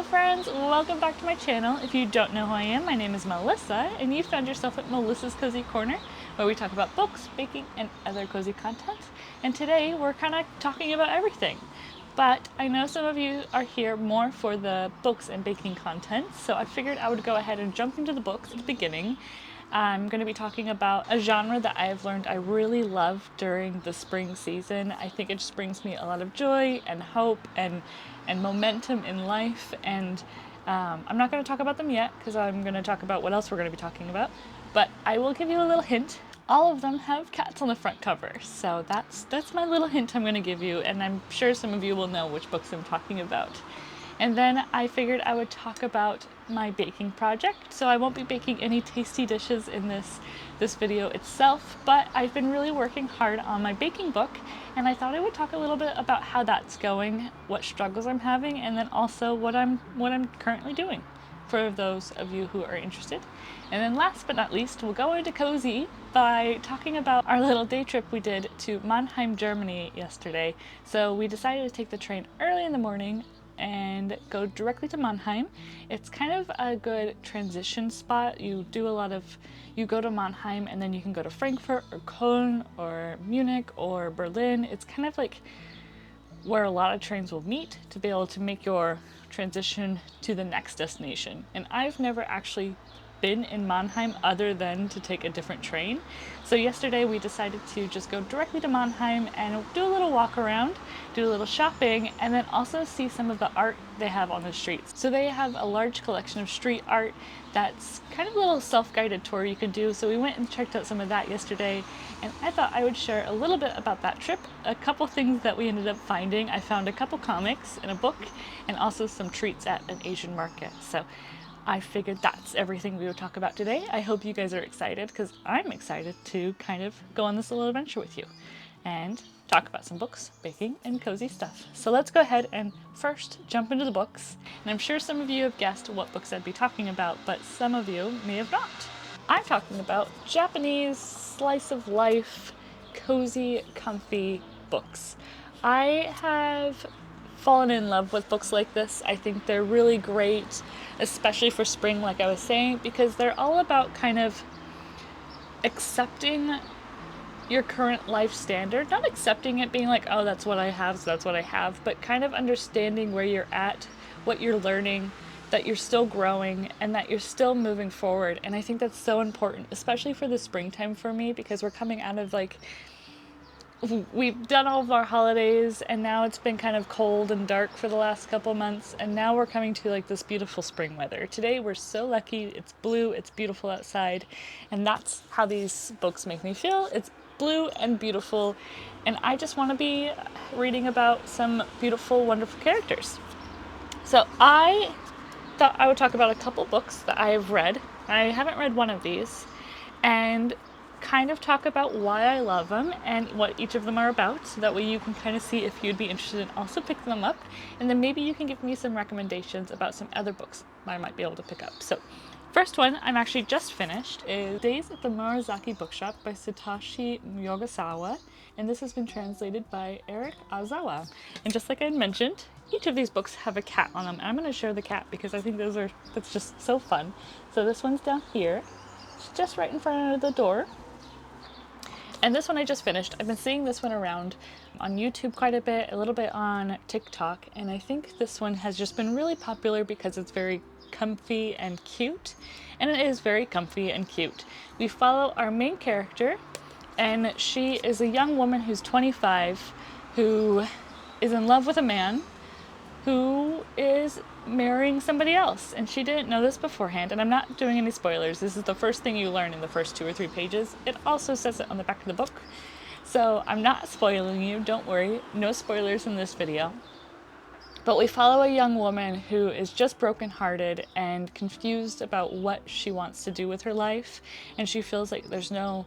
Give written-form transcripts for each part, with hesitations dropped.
Hello friends, welcome back to my channel. If you don't know who I am, my name is Melissa, and you found yourself at Melissa's Cozy Corner, where we talk about books, baking, and other cozy content. And today we're kind of talking about everything. But I know some of you are here more for the books and baking content, so I figured I would go ahead and jump into the books at the beginning. I'm going to be talking about a genre that I've learned I really love during the spring season. I think it just brings me a lot of joy and hope and momentum in life. And I'm not going to talk about them yet because I'm going to talk about what else we're going to be talking about. But I will give you a little hint. All of them have cats on the front cover, so that's my little hint I'm going to give you, and I'm sure some of you will know which books I'm talking about. And then I figured I would talk about my baking project. So I won't be baking any tasty dishes in this video itself, but I've been really working hard on my baking book, and I thought I would talk a little bit about how that's going, what struggles I'm having, and then also what I'm currently doing for those of you who are interested. And then last but not least, we'll go into cozy by talking about our little day trip we did to Mannheim, Germany yesterday. So we decided to take the train early in the morning and go directly to Mannheim. It's kind of a good transition spot. You go to Mannheim and then you can go to Frankfurt or Cologne or Munich or Berlin. It's kind of like where a lot of trains will meet to be able to make your transition to the next destination. And I've never actually been in Mannheim other than to take a different train. So yesterday we decided to just go directly to Mannheim and do a little walk around, do a little shopping, and then also see some of the art they have on the streets. So they have a large collection of street art that's kind of a little self-guided tour you can do. So we went and checked out some of that yesterday, and I thought I would share a little bit about that trip, a couple things that we ended up finding. I found a couple comics and a book, and also some treats at an Asian market. So I figured that's everything we would talk about today. I hope you guys are excited, because I'm excited to kind of go on this little adventure with you and talk about some books, baking, and cozy stuff. So let's go ahead and first jump into the books. And I'm sure some of you have guessed what books I'd be talking about, but some of you may have not. I'm talking about Japanese slice of life, cozy, comfy books. I have fallen in love with books like this. I think they're really great, especially for spring, like I was saying, because they're all about kind of accepting your current life standard, not accepting it being like, oh, that's what I have, so that's what I have, but kind of understanding where you're at, what you're learning, that you're still growing, and that you're still moving forward. And I think that's so important, especially for the springtime for me, because we're coming out of we've done all of our holidays, and now it's been kind of cold and dark for the last couple months, and now we're coming to this beautiful spring weather. Today we're so lucky. It's blue, it's beautiful outside, and that's how these books make me feel. It's blue and beautiful, and I just want to be reading about some beautiful, wonderful characters. So I thought I would talk about a couple books that I have read. I haven't read one of these, and kind of talk about why I love them and what each of them are about, so that way you can kind of see if you'd be interested in also picking them up, and then maybe you can give me some recommendations about some other books I might be able to pick up. So first one I'm actually just finished is Days at the Murasaki Bookshop by Satoshi Yogasawa, and this has been translated by Eric Azawa. And just like I mentioned, each of these books have a cat on them, and I'm going to share the cat because I think that's just so fun. So this one's down here. It's just right in front of the door. And this one I just finished. I've been seeing this one around on YouTube quite a bit, a little bit on TikTok, and I think this one has just been really popular because it's very comfy and cute. And it is very comfy and cute. We follow our main character, and she is a young woman who's 25 who is in love with a man who is marrying somebody else, and she didn't know this beforehand. And I'm not doing any spoilers. This is the first thing you learn in the first 2 or 3 pages. It also says it on the back of the book, so I'm not spoiling you, don't worry, no spoilers in this video. But we follow a young woman who is just brokenhearted and confused about what she wants to do with her life, and she feels like there's no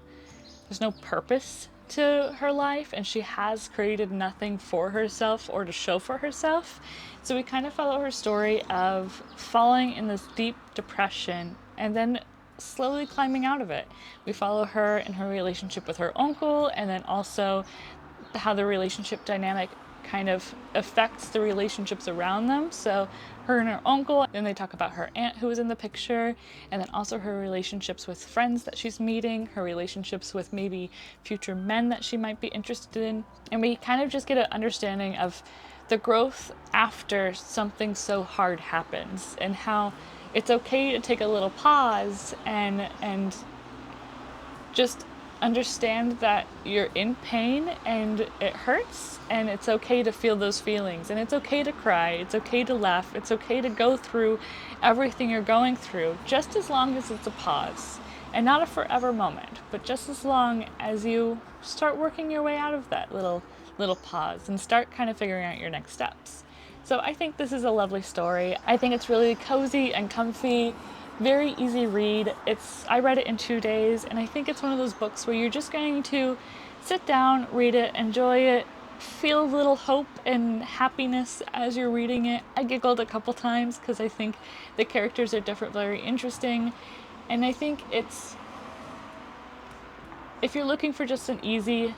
purpose to her life, and she has created nothing for herself or to show for herself. So we kind of follow her story of falling in this deep depression and then slowly climbing out of it. We follow her in her relationship with her uncle, and then also how the relationship dynamic kind of affects the relationships around them. So her and her uncle, and they talk about her aunt who was in the picture, and then also her relationships with friends that she's meeting, her relationships with maybe future men that she might be interested in. And we kind of just get an understanding of the growth after something so hard happens, and how it's okay to take a little pause and just understand that you're in pain and it hurts, and it's okay to feel those feelings, and it's okay to cry, it's okay to laugh, it's okay to go through everything you're going through, just as long as it's a pause and not a forever moment, but just as long as you start working your way out of that little pause and start kind of figuring out your next steps. So I think this is a lovely story. I think it's really cozy and comfy, very easy read. I read it in 2 days, and I think it's one of those books where you're just going to sit down, read it, enjoy it, feel a little hope and happiness as you're reading it. I giggled a couple times because I think the characters are different, very interesting, and I think if you're looking for just an easy,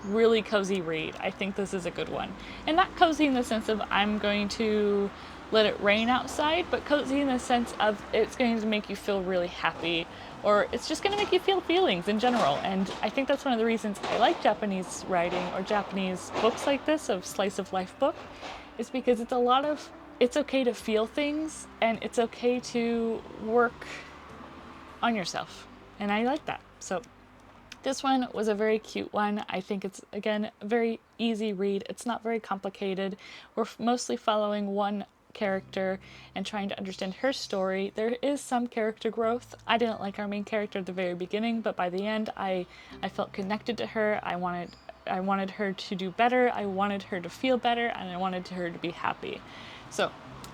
really cozy read, I think this is a good one. And not cozy in the sense of I'm going to let it rain outside, but cozy in the sense of it's going to make you feel really happy, or it's just going to make you feel feelings in general. And I think that's one of the reasons I like Japanese writing or Japanese books like this, of slice of life book, is because it's okay to feel things, and it's okay to work on yourself. And I like that. So this one was a very cute one. I think it's, again, a very easy read. It's not very complicated. We're mostly following one character and trying to understand her story. There is some character growth. I didn't like our main character at the very beginning, but by the end, I felt connected to her. I wanted her to do better. I wanted her to feel better, and I wanted her to be happy. So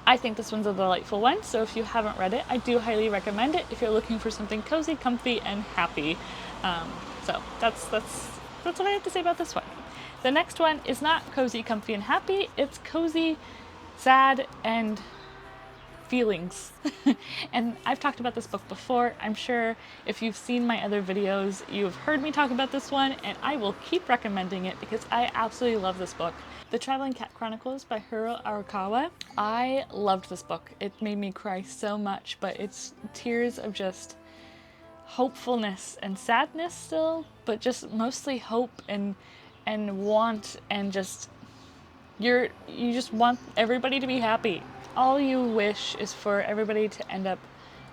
I think this one's a delightful one. So if you haven't read it, I do highly recommend it if you're looking for something cozy, comfy, and happy. So that's what I have to say about this one. The next one is not cozy, comfy, and happy. It's cozy, sad, and feelings. And I've talked about this book before. I'm sure if you've seen my other videos, you've heard me talk about this one, and I will keep recommending it because I absolutely love this book. The Traveling Cat Chronicles by Hiro Arakawa. I loved this book. It made me cry so much, but it's tears of just hopefulness and sadness still, but just mostly hope and want, and just you just want everybody to be happy. All you wish is for everybody to end up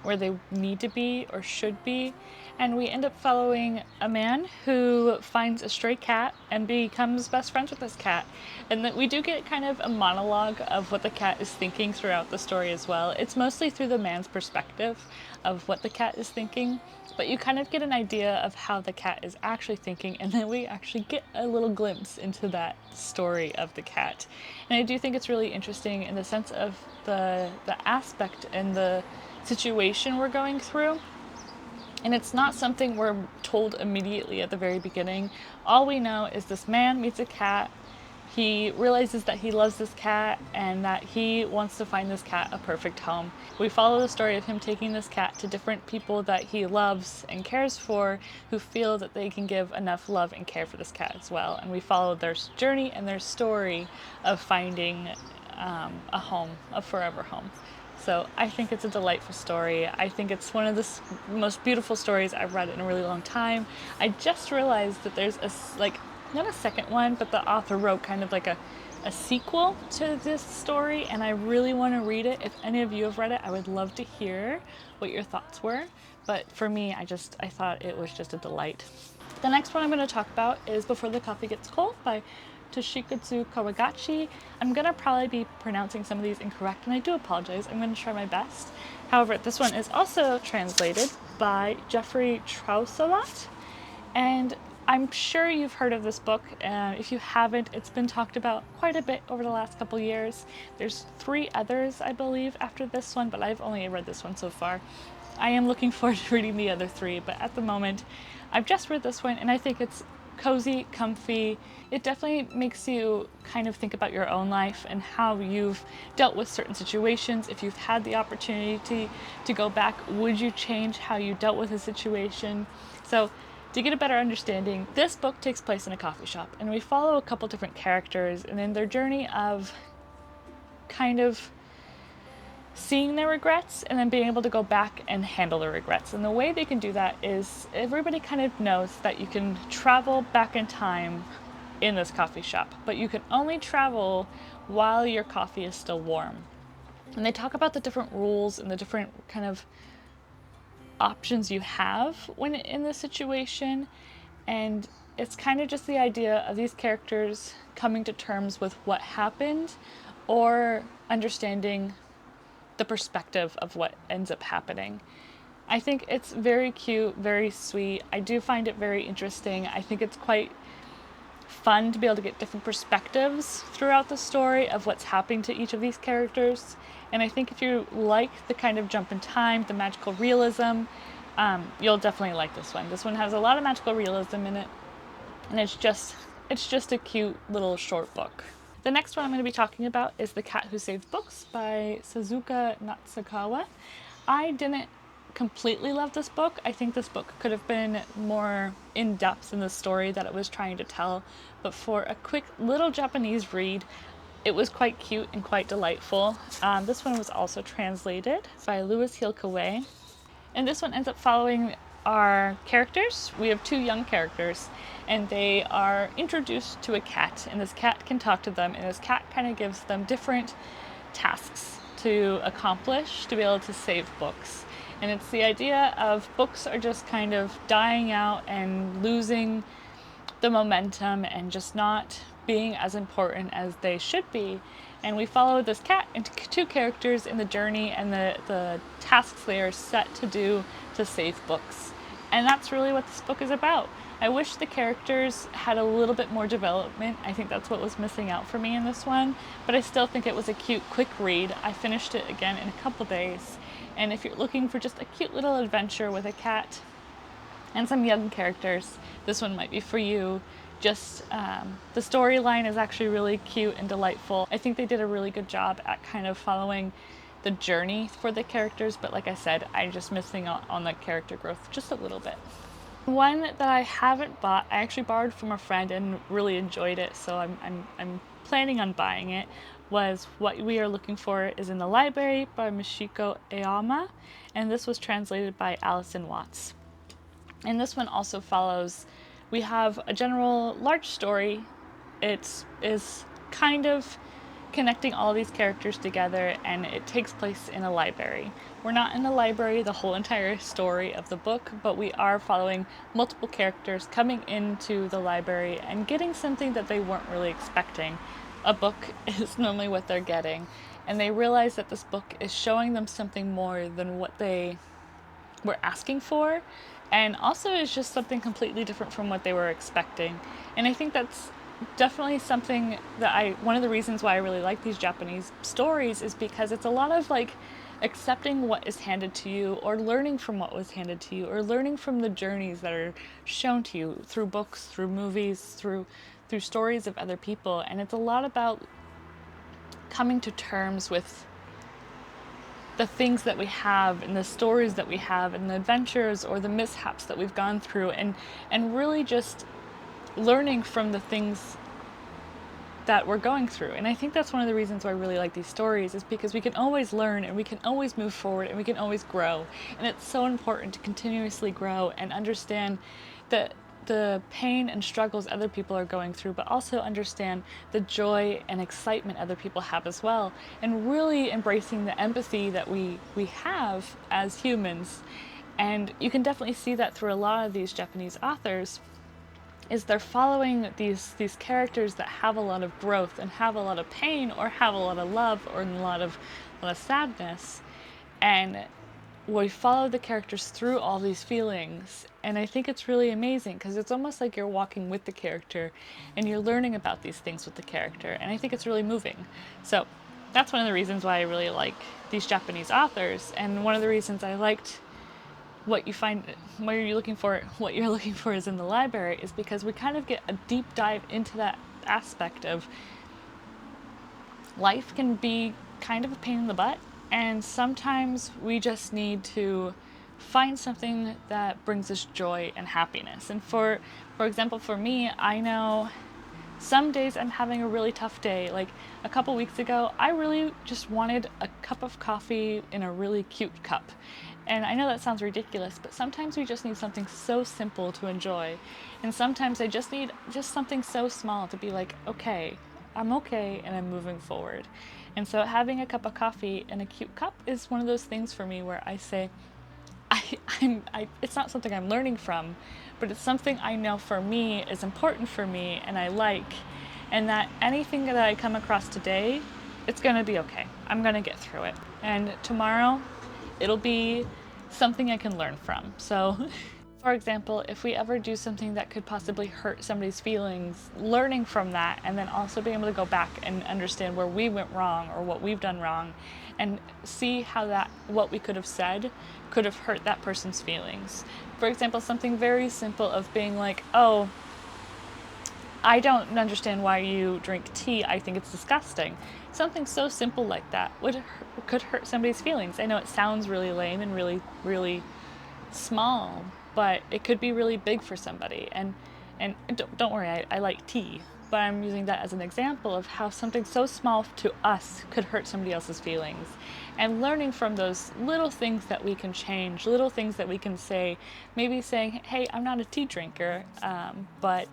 where they need to be or should be. And we end up following a man who finds a stray cat and becomes best friends with this cat. And that we do get kind of a monologue of what the cat is thinking throughout the story as well. It's mostly through the man's perspective of what the cat is thinking, but you kind of get an idea of how the cat is actually thinking, and then we actually get a little glimpse into that story of the cat. And I do think it's really interesting in the sense of the aspect and the situation we're going through. And it's not something we're told immediately at the very beginning. All we know is this man meets a cat. He realizes that he loves this cat and that he wants to find this cat a perfect home. We follow the story of him taking this cat to different people that he loves and cares for, who feel that they can give enough love and care for this cat as well. And we follow their journey and their story of finding a home, a forever home. So I think it's a delightful story. I think it's one of the most beautiful stories I've read in a really long time. I just realized that there's not a second one, but the author wrote kind of like a sequel to this story, and I really want to read it. If any of you have read it, I would love to hear what your thoughts were. But for me, I thought it was just a delight. The next one I'm going to talk about is Before the Coffee Gets Cold by Toshikatsu Kawagachi. I'm going to probably be pronouncing some of these incorrect, and I do apologize. I'm going to try my best. However, this one is also translated by Jeffrey Trousselat, and I'm sure you've heard of this book. If you haven't, it's been talked about quite a bit over the last couple years. There's 3 others, I believe, after this one, but I've only read this one so far. I am looking forward to reading the other 3, but at the moment, I've just read this one, and I think it's cozy, comfy. It definitely makes you kind of think about your own life and how you've dealt with certain situations. If you've had the opportunity to go back, would you change how you dealt with a situation? So to get a better understanding, this book takes place in a coffee shop, and we follow a couple different characters and in their journey of kind of seeing their regrets and then being able to go back and handle the regrets. And the way they can do that is everybody kind of knows that you can travel back in time in this coffee shop, but you can only travel while your coffee is still warm. And they talk about the different rules and the different kind of options you have when in this situation. And it's kind of just the idea of these characters coming to terms with what happened or understanding the perspective of what ends up happening. I think it's very cute, very sweet. I do find it very interesting. I think it's quite fun to be able to get different perspectives throughout the story of what's happening to each of these characters. And I think if you like the kind of jump in time, the magical realism, you'll definitely like this one. This one has a lot of magical realism in it, and it's just a cute little short book. The next one I'm going to be talking about is The Cat Who Saved Books by Suzuka Natsukawa. I didn't completely love this book. I think this book could have been more in depth in the story that it was trying to tell, but for a quick little Japanese read, it was quite cute and quite delightful. This one was also translated by Louis Hilkeway, and this one ends up following our characters. We have two young characters, and they are introduced to a cat, and this cat can talk to them, and this cat kind of gives them different tasks to accomplish to be able to save books. And it's the idea of books are just kind of dying out and losing the momentum and just not being as important as they should be. And we follow this cat and two characters in the journey and the tasks they are set to do to save books. And that's really what this book is about. I wish the characters had a little bit more development. I think that's what was missing out for me in this one, but I still think it was a cute, quick read. I finished it again in a couple days. And if you're looking for just a cute little adventure with a cat and some young characters, this one might be for you. Just the storyline is actually really cute and delightful. I think they did a really good job at kind of following the journey for the characters, but like I said, I'm just missing out on the character growth just a little bit. One that I haven't bought, I actually borrowed from a friend and really enjoyed it, so I'm planning on buying it, was What We Are Looking For Is in the Library by Michiko Aoyama, and this was translated by Alison Watts. And this one also follows, we have a general large story. It is kind of connecting all these characters together, and it takes place in a library. We're not in the library the whole entire story of the book, but we are following multiple characters coming into the library and getting something that they weren't really expecting. A book is normally what they're getting, and they realize that this book is showing them something more than what they were asking for, and also is just something completely different from what they were expecting. And I think that's definitely something that one of the reasons why I really like these Japanese stories is because it's a lot of like accepting what is handed to you, or learning from what was handed to you, or learning from the journeys that are shown to you through books, through movies, through stories of other people. And it's a lot about coming to terms with the things that we have and the stories that we have and the adventures or the mishaps that we've gone through, and really just learning from the things that we're going through. And I think that's one of the reasons why I really like these stories, is because we can always learn and we can always move forward and we can always grow. And it's so important to continuously grow and understand that the pain and struggles other people are going through, but also understand the joy and excitement other people have as well, and really embracing the empathy that we have as humans. And you can definitely see that through a lot of these Japanese authors, is they're following these characters that have a lot of growth and have a lot of pain, or have a lot of love, or a lot of sadness, and we follow the characters through all these feelings. And I think it's really amazing because it's almost like you're walking with the character and you're learning about these things with the character, and I think it's really moving. So that's one of the reasons why I really like these Japanese authors, and one of the reasons I liked What You're Looking For Is in the Library, is because we kind of get a deep dive into that aspect of life can be kind of a pain in the butt, and sometimes we just need to find something that brings us joy and happiness. And for example, for me, I know Some days I'm having a really tough day. Like a couple weeks ago, I really just wanted a cup of coffee in a really cute cup. And I know that sounds ridiculous, but sometimes we just need something so simple to enjoy. And sometimes I just need just something so small to be like, okay, I'm okay and I'm moving forward. And so having a cup of coffee in a cute cup is one of those things for me where I say, it's not something I'm learning from, but it's something I know for me is important for me and I like, and that anything that I come across today, it's gonna be okay. I'm gonna get through it. And tomorrow, it'll be something I can learn from. So, for example, if we ever do something that could possibly hurt somebody's feelings, learning from that and then also being able to go back and understand where we went wrong or what we've done wrong and see how that what we could have said could have hurt that person's feelings. For example, something very simple of being like, "Oh, I don't understand why you drink tea. I think it's disgusting." Something so simple like that could hurt somebody's feelings. I know it sounds really lame and really small, but it could be really big for somebody. And don't worry, I like tea, but I'm using that as an example of how something so small to us could hurt somebody else's feelings. And learning from those little things that we can change, little things that we can say, maybe saying, "Hey, I'm not a tea drinker, but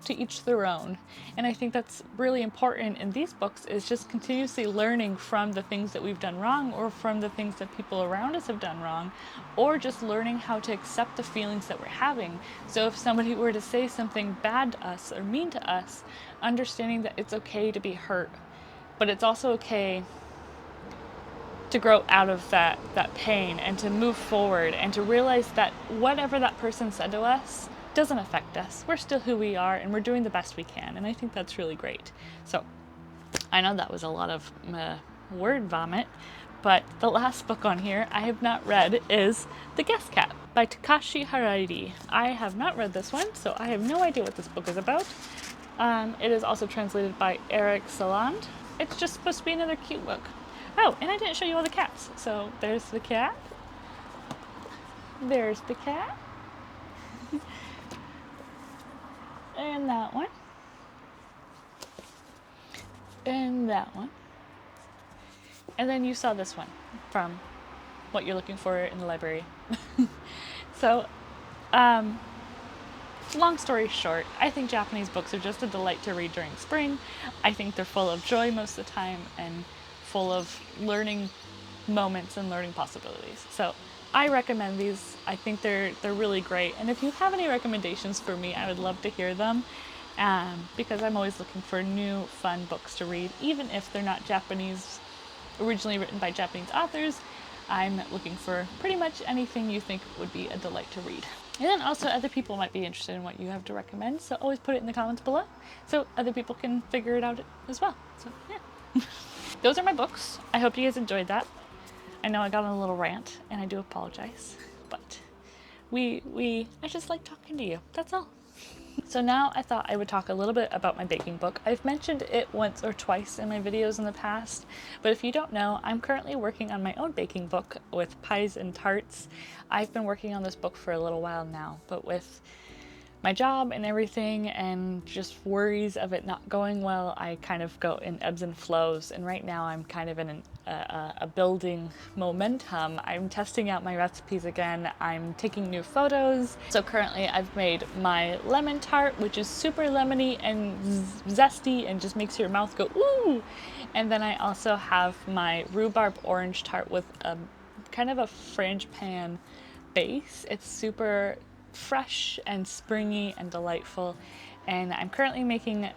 to each their own." And I think that's really important in these books, is just continuously learning from the things that we've done wrong or from the things that people around us have done wrong, or just learning how to accept the feelings that we're having. So if somebody were to say something bad to us or mean to us, understanding that it's okay to be hurt, but it's also okay to grow out of that pain and to move forward and to realize that whatever that person said to us doesn't affect us. We're still who we are and we're doing the best we can. And I think that's really great. So I know that was a lot of word vomit, but the last book on here I have not read is The Guest Cat by Takashi Harari. I have not read this one, so I have no idea what this book is about. It is also translated by Eric Saland. It's just supposed to be another cute book. Oh, and I didn't show you all the cats. So there's the cat. There's the cat. And that one. And that one. And then you saw this one from what you're looking for in the library. So, long story short, I think Japanese books are just a delight to read during spring. I think they're full of joy most of the time and full of learning moments and learning possibilities. So I recommend these. I think they're really great. And if you have any recommendations for me, I would love to hear them, because I'm always looking for new fun books to read, even if they're not Japanese, originally written by Japanese authors. I'm looking for pretty much anything you think would be a delight to read. And then also other people might be interested in what you have to recommend, so always put it in the comments below so other people can figure it out as well. So yeah. Those are my books. I hope you guys enjoyed that. I know I got on a little rant and I do apologize, but I just like talking to you. That's all. So now I thought I would talk a little bit about my baking book. I've mentioned it once or twice in my videos in the past, but if you don't know, I'm currently working on my own baking book with pies and tarts. I've been working on this book for a little while now, but with my job and everything and just worries of it not going well, I kind of go in ebbs and flows, and right now I'm kind of in a building momentum. I'm testing out my recipes again. I'm taking new photos. So currently I've made my lemon tart, which is super lemony and zesty and just makes your mouth go ooh. And then I also have my rhubarb orange tart with a kind of a frangipan base. It's super fresh and springy and delightful, and I'm currently making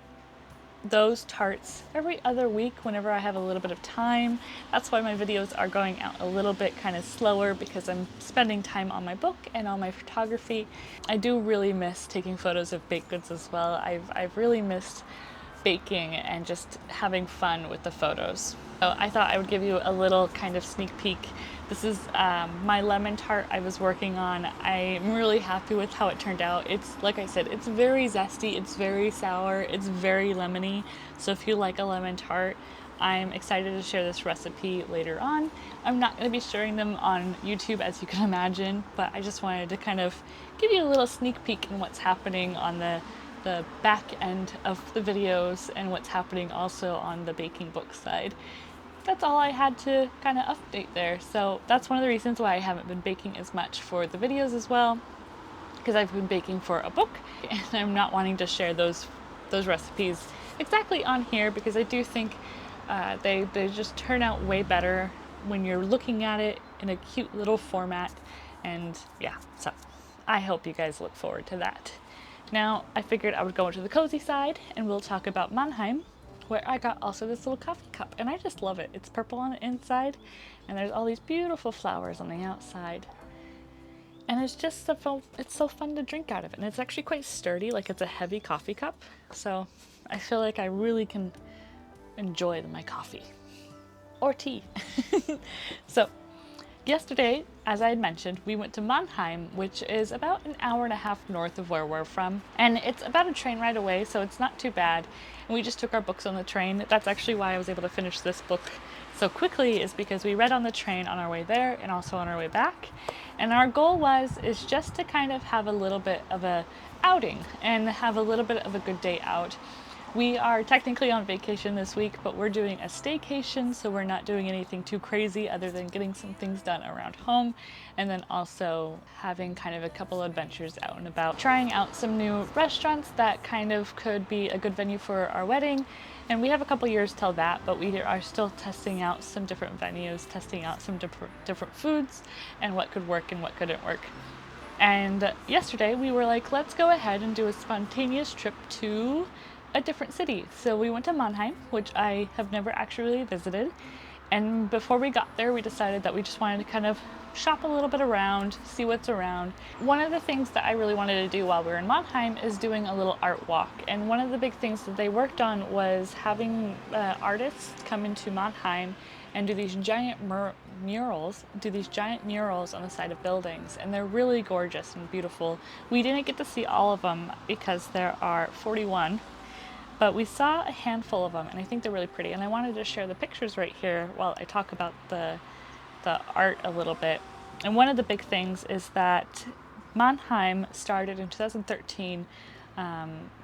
those tarts every other week whenever I have a little bit of time. That's why my videos are going out a little bit kind of slower, because I'm spending time on my book and on my photography. I do really miss taking photos of baked goods as well. I've really missed baking and just having fun with the photos. So I thought I would give you a little kind of sneak peek. This is my lemon tart I was working on. I'm really happy with how it turned out. It's, like I said, it's very zesty, it's very sour, it's very lemony. So if you like a lemon tart, I'm excited to share this recipe later on. I'm not going to be sharing them on YouTube, as you can imagine, but I just wanted to kind of give you a little sneak peek in what's happening on the the back end of the videos and what's happening also on the baking book side. That's all I had to kind of update there. So that's one of the reasons why I haven't been baking as much for the videos as well, because I've been baking for a book and I'm not wanting to share those recipes exactly on here, because I do think they just turn out way better when you're looking at it in a cute little format. And yeah, so I hope you guys look forward to that. Now I figured I would go into the cozy side and we'll talk about Mannheim, where I got also this little coffee cup, and I just love it. It's purple on the inside and there's all these beautiful flowers on the outside. And it's just it's so fun to drink out of it. And it's actually quite sturdy, like it's a heavy coffee cup. So I feel like I really can enjoy my coffee or tea. So yesterday, as I had mentioned, we went to Mannheim, which is about an hour and a half north of where we're from. And it's about a train ride away, so it's not too bad. And we just took our books on the train. That's actually why I was able to finish this book so quickly, is because we read on the train on our way there and also on our way back. And our goal is just to kind of have a little bit of a outing and have a little bit of a good day out. We are technically on vacation this week, but we're doing a staycation, so we're not doing anything too crazy other than getting some things done around home, and then also having kind of a couple adventures out and about, trying out some new restaurants that kind of could be a good venue for our wedding. And we have a couple years till that, but we are still testing out some different venues, testing out some different foods and what could work and what couldn't work. And yesterday we were like, let's go ahead and do a spontaneous trip to a different city. So we went to Mannheim, which I have never actually visited. And before we got there, we decided that we just wanted to kind of shop a little bit around, see what's around. One of the things that I really wanted to do while we were in Mannheim is doing a little art walk. And one of the big things that they worked on was having artists come into Mannheim and do these giant murals on the side of buildings. And they're really gorgeous and beautiful. We didn't get to see all of them because there are 41. But we saw a handful of them, and I think they're really pretty. And I wanted to share the pictures right here while I talk about the art a little bit. And one of the big things is that Mannheim started in 2013.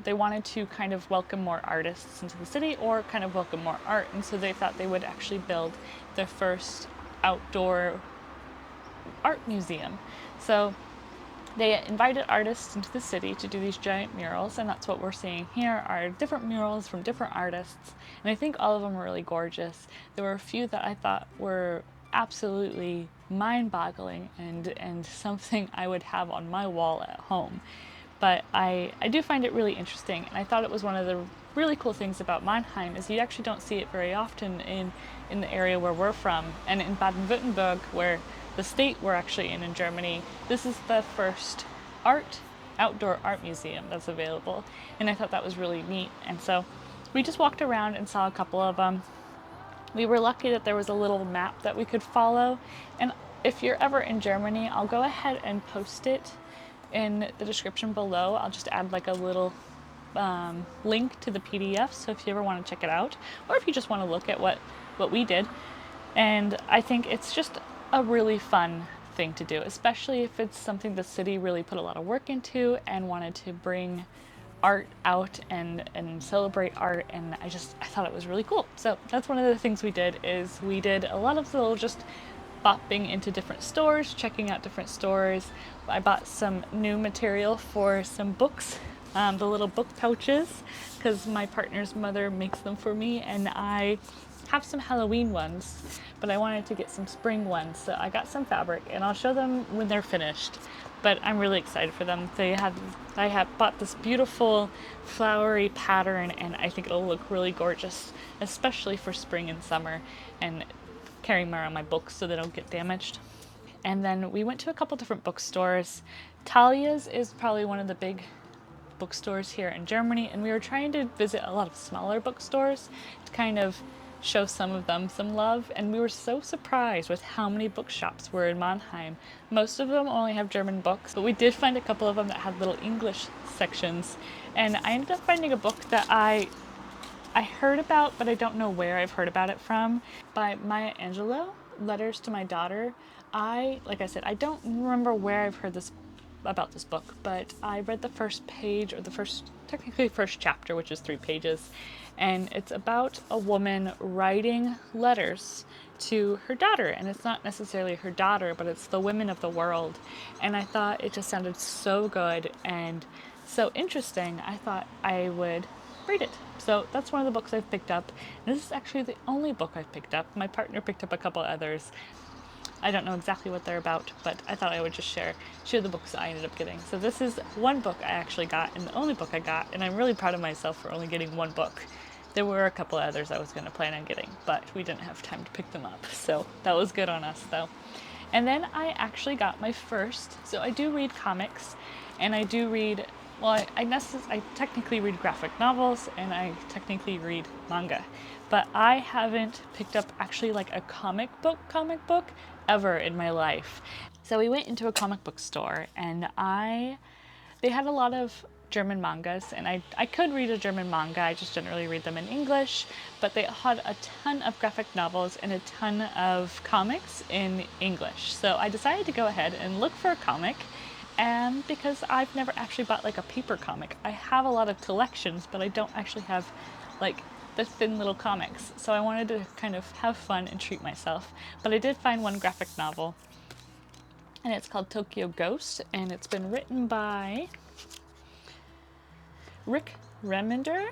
They wanted to kind of welcome more artists into the city, or kind of welcome more art. And so they thought they would actually build their first outdoor art museum. So they invited artists into the city to do these giant murals, and that's what we're seeing here are different murals from different artists, and I think all of them were really gorgeous. There were a few that I thought were absolutely mind-boggling and something I would have on my wall at home. But I do find it really interesting, and I thought it was one of the really cool things about Mannheim is you actually don't see it very often in the area where we're from, and in Baden-Württemberg, where the state we're actually in Germany, this is the first outdoor art museum that's available, and I thought that was really neat. And so we just walked around and saw a couple of them. We were lucky that there was a little map that we could follow, and if you're ever in Germany, I'll go ahead and post it in the description below. I'll just add like a little link to the PDF, so if you ever want to check it out, or if you just want to look at what we did. And I think it's just a really fun thing to do, especially if it's something the city really put a lot of work into and wanted to bring art out and celebrate art, and I thought it was really cool. So that's one of the things we did a lot of little just bopping into different stores, checking out different stores. I bought some new material for some books, the little book pouches, because my partner's mother makes them for me, and I have some Halloween ones, but I wanted to get some spring ones, so I got some fabric, and I'll show them when they're finished. But I'm really excited for them. I have bought this beautiful flowery pattern, and I think it'll look really gorgeous, especially for spring and summer, and carrying them around my books so they don't get damaged. And then we went to a couple different bookstores. Talia's is probably one of the big bookstores here in Germany, and we were trying to visit a lot of smaller bookstores to kind of show some of them some love, and we were so surprised with how many bookshops were in Mannheim. Most of them only have German books, but we did find a couple of them that had little English sections, and I ended up finding a book that I heard about, but I don't know where I've heard about it from, by Maya Angelou, Letters to My Daughter. Like I said, I don't remember where I've heard this about this book, but I read the first page, or technically first chapter, which is 3 pages, and it's about a woman writing letters to her daughter, and it's not necessarily her daughter, but it's the women of the world. And I thought it just sounded so good and so interesting. I thought I would read it. So that's one of the books I've picked up. And this is actually the only book I've picked up. My partner picked up a couple others. I don't know exactly what they're about, but I thought I would just share the books I ended up getting. So this is one book I actually got, and the only book I got, and I'm really proud of myself for only getting one book. There were a couple others I was going to plan on getting, but we didn't have time to pick them up, so that was good on us though. And then I actually got my first, so I do read comics, and I do read, well, I technically read graphic novels, and I technically read manga, but I haven't picked up actually like a comic book ever in my life. So we went into a comic book store, and they had a lot of German mangas, and I could read a German manga, I just didn't really read them in English, but they had a ton of graphic novels and a ton of comics in English. So I decided to go ahead and look for a comic, and because I've never actually bought like a paper comic. I have a lot of collections, but I don't actually have like the thin little comics. So I wanted to kind of have fun and treat myself. But I did find one graphic novel, and it's called Tokyo Ghost, and it's been written by Rick Remender.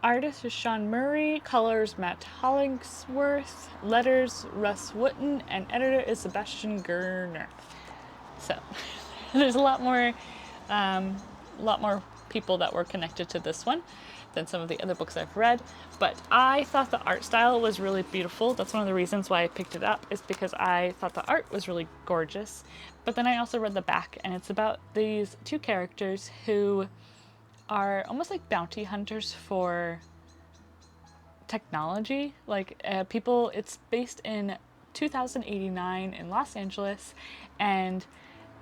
Artist is Sean Murray, colors Matt Hollingsworth, letters Russ Wooten, and editor is Sebastian Gerner. So there's a lot more people that were connected to this one than some of the other books I've read, but I thought the art style was really beautiful. That's one of the reasons why I picked it up, is because I thought the art was really gorgeous. But then I also read the back, and it's about these 2 characters who are almost like bounty hunters for technology. Like people, it's based in 2089 in Los Angeles, and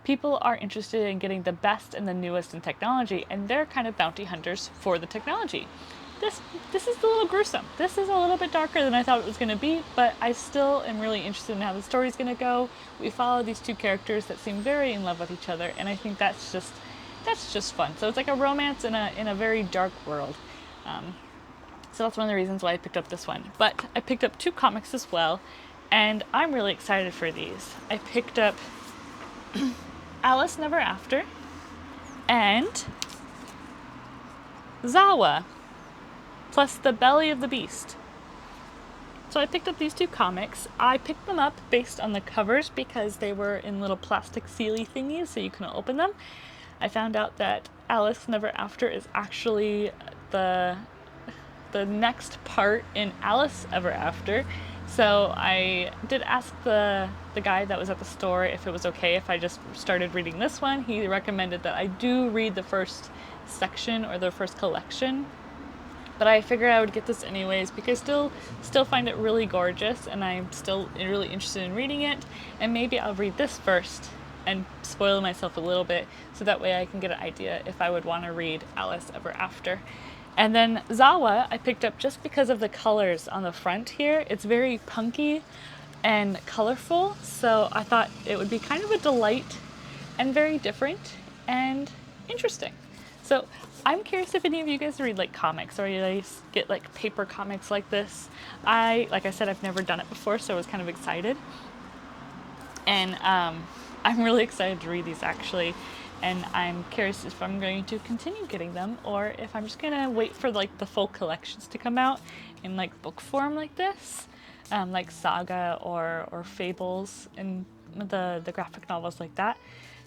people are interested in getting the best and the newest in technology, and they're kind of bounty hunters for the technology. This is a little gruesome. This is a little bit darker than I thought it was going to be, but I still am really interested in how the story's going to go. We follow these 2 characters that seem very in love with each other, and I think that's just fun. So it's like a romance in a very dark world. So that's one of the reasons why I picked up this one. But I picked up 2 comics as well, and I'm really excited for these. I picked up Alice Never After and Zawa, plus The Belly of the Beast. So I picked up these 2 comics. I picked them up based on the covers because they were in little plastic sealy thingies so you couldn't open them. I found out that Alice Never After is actually the next part in Alice Ever After. So I did ask the guy that was at the store if it was okay if I just started reading this one. He recommended that I do read the first section or the first collection. But I figured I would get this anyways because still find it really gorgeous, and I'm still really interested in reading it. And maybe I'll read this first and spoil myself a little bit so that way I can get an idea if I would want to read Alice Ever After. And then Zawa I picked up just because of the colors on the front here. It's very punky and colorful, so I thought it would be kind of a delight and very different and interesting. So I'm curious if any of you guys read like comics or you guys get like paper comics like this. Like I said, I've never done it before, so I was kind of excited. And I'm really excited to read these actually. And I'm curious if I'm going to continue getting them or if I'm just gonna wait for like the full collections to come out in like book form like this, like Saga or Fables and the graphic novels like that,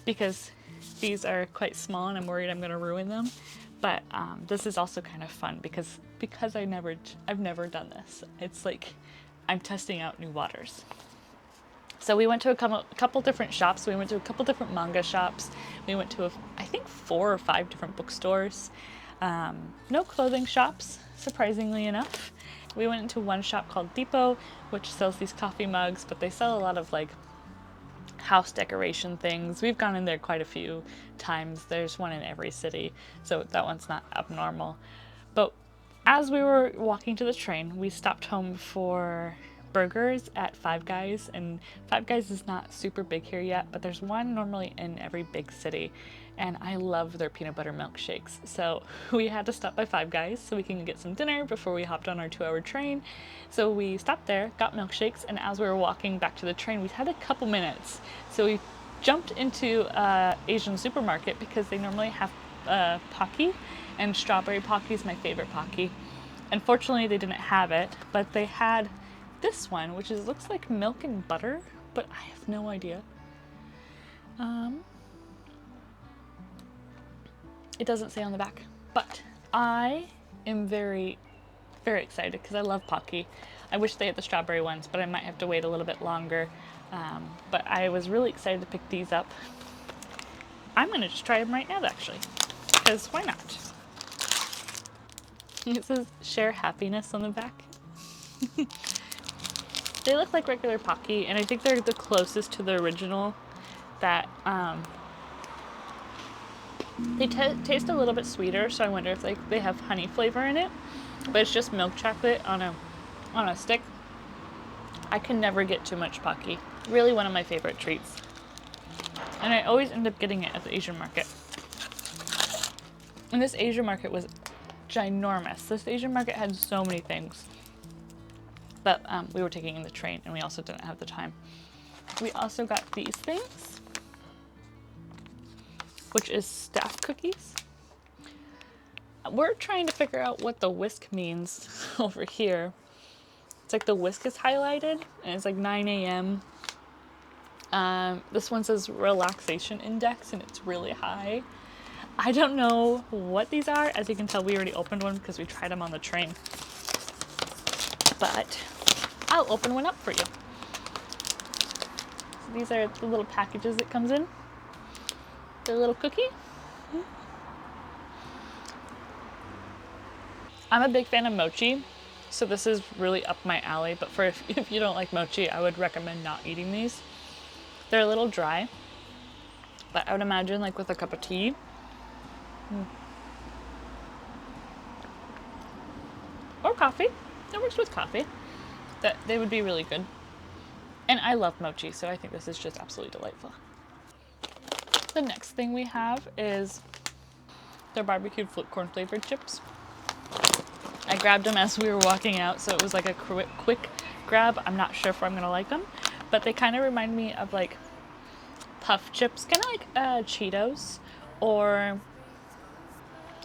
because these are quite small and I'm worried I'm gonna ruin them. But this is also kind of fun because I've never done this. It's like I'm testing out new waters. So we went to a couple different shops. We went to a couple different manga shops. We went to I think 4 or 5 different bookstores. No clothing shops, surprisingly enough. We went into one shop called Depot, which sells these coffee mugs, but they sell a lot of like house decoration things. We've gone in there quite a few times. There's one in every city, so that one's not abnormal. But as we were walking to the train, we stopped home for burgers at Five Guys, and Five Guys is not super big here yet, but there's one normally in every big city, and I love their peanut butter milkshakes. So we had to stop by Five Guys so we can get some dinner before we hopped on our 2-hour train. So we stopped there, got milkshakes, and as we were walking back to the train, we had a couple minutes. So we jumped into Asian supermarket because they normally have Pocky, and strawberry Pocky is my favorite Pocky. Unfortunately, they didn't have it, but they had this one, which looks like milk and butter, but I have no idea. It doesn't say on the back, but I am very, very excited because I love Pocky. I wish they had the strawberry ones, but I might have to wait a little bit longer. But I was really excited to pick these up. I'm gonna just try them right now, actually, because why not? It says share happiness on the back. They look like regular Pocky, and I think they're the closest to the original that they taste a little bit sweeter, so I wonder if they have honey flavor in it, but it's just milk chocolate on a stick. I can never get too much Pocky. Really one of my favorite treats. And I always end up getting it at the Asian market. And this Asian market was ginormous. This Asian market had so many things. But we were taking the train and we also didn't have the time. We also got these things, which is staff cookies. We're trying to figure out what the whisk means over here. It's like the whisk is highlighted and it's like 9 a.m. This one says relaxation index and it's really high. I don't know what these are. As you can tell, we already opened one because we tried them on the train. But I'll open one up for you. So these are the little packages it comes in. The little cookie. I'm a big fan of mochi, so this is really up my alley, but for if you don't like mochi, I would recommend not eating these. They're a little dry, but I would imagine like with a cup of tea. Or coffee. It works with coffee. That they would be really good. And I love mochi, so I think this is just absolutely delightful. The next thing we have is their barbecued flip corn flavored chips. I grabbed them as we were walking out, so it was like a quick grab. I'm not sure if I'm gonna like them, but they kind of remind me of like puff chips, kind of like Cheetos, or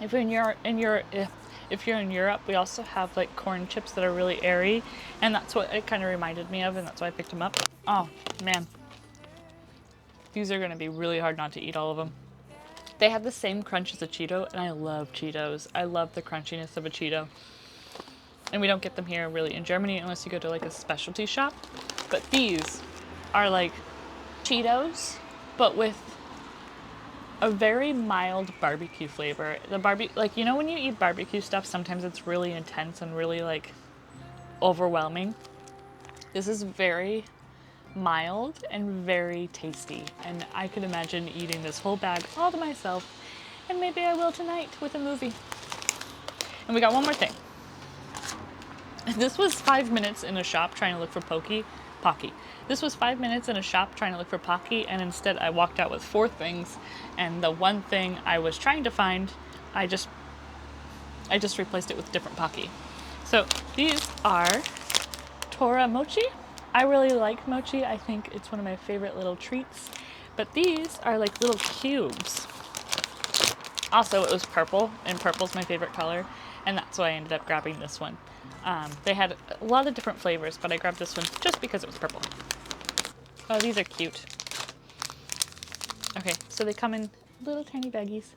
if you're in Europe, we also have like corn chips that are really airy, and that's what it kind of reminded me of, and that's why I picked them up. Oh man, these are gonna be really hard not to eat all of them. They have the same crunch as a Cheeto, and I love Cheetos. I love the crunchiness of a Cheeto. And we don't get them here really in Germany unless you go to like a specialty shop. But these are like Cheetos, but with a very mild barbecue flavor. The like, you know, when you eat barbecue stuff, sometimes it's really intense and really like overwhelming. This is very mild and very tasty, and I could imagine eating this whole bag all to myself, and maybe I will tonight with a movie. And we got one more thing. This was 5 minutes in a shop trying to look for Pocky. This was 5 minutes in a shop trying to look for Pocky, and instead I walked out with 4 things, and the one thing I was trying to find, I just replaced it with different Pocky. So these are Tora Mochi. I really like mochi. I think it's one of my favorite little treats. But these are like little cubes. Also, it was purple, and purple's my favorite color, and that's why I ended up grabbing this one. They had a lot of different flavors, but I grabbed this one just because it was purple. Oh, these are cute. Okay, so they come in little tiny baggies,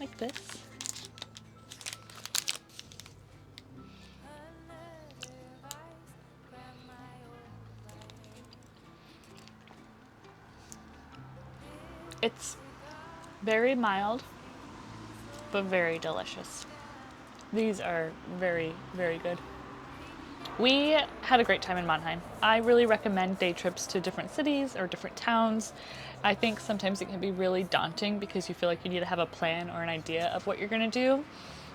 like this. It's very mild, but very delicious. These are very, very good. We had a great time in Mannheim. I really recommend day trips to different cities or different towns. I think sometimes it can be really daunting because you feel like you need to have a plan or an idea of what you're gonna do.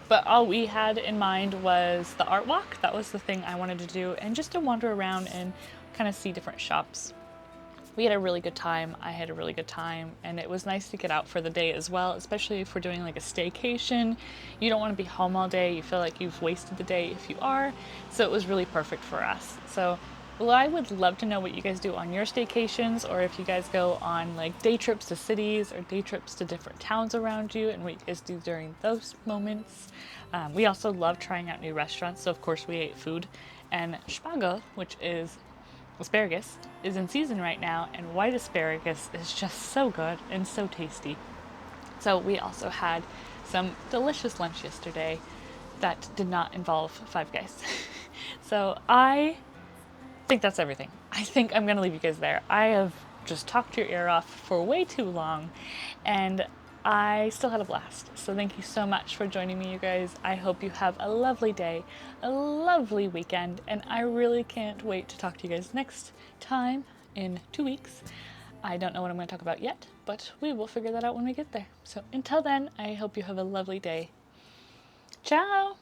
But all we had in mind was the art walk. That was the thing I wanted to do, and just to wander around and kind of see different shops. We had a really good time. I had a really good time, and it was nice to get out for the day as well, especially if we're doing like a staycation. You don't want to be home all day. You feel like you've wasted the day if you are. So it was really perfect for us. So well, I would love to know what you guys do on your staycations, or if you guys go on like day trips to cities or day trips to different towns around you, and what you guys do during those moments. We also love trying out new restaurants, so of course we ate food. And Spargel, which is asparagus, is in season right now, and white asparagus is just so good and so tasty. So we also had some delicious lunch yesterday that did not involve Five Guys. So I think that's everything. I think I'm going to leave you guys there. I have just talked your ear off for way too long, and I still had a blast. So thank you so much for joining me, you guys. I hope you have a lovely day, a lovely weekend, and I really can't wait to talk to you guys next time in 2 weeks. I don't know what I'm going to talk about yet, but we will figure that out when we get there. So until then, I hope you have a lovely day. Ciao!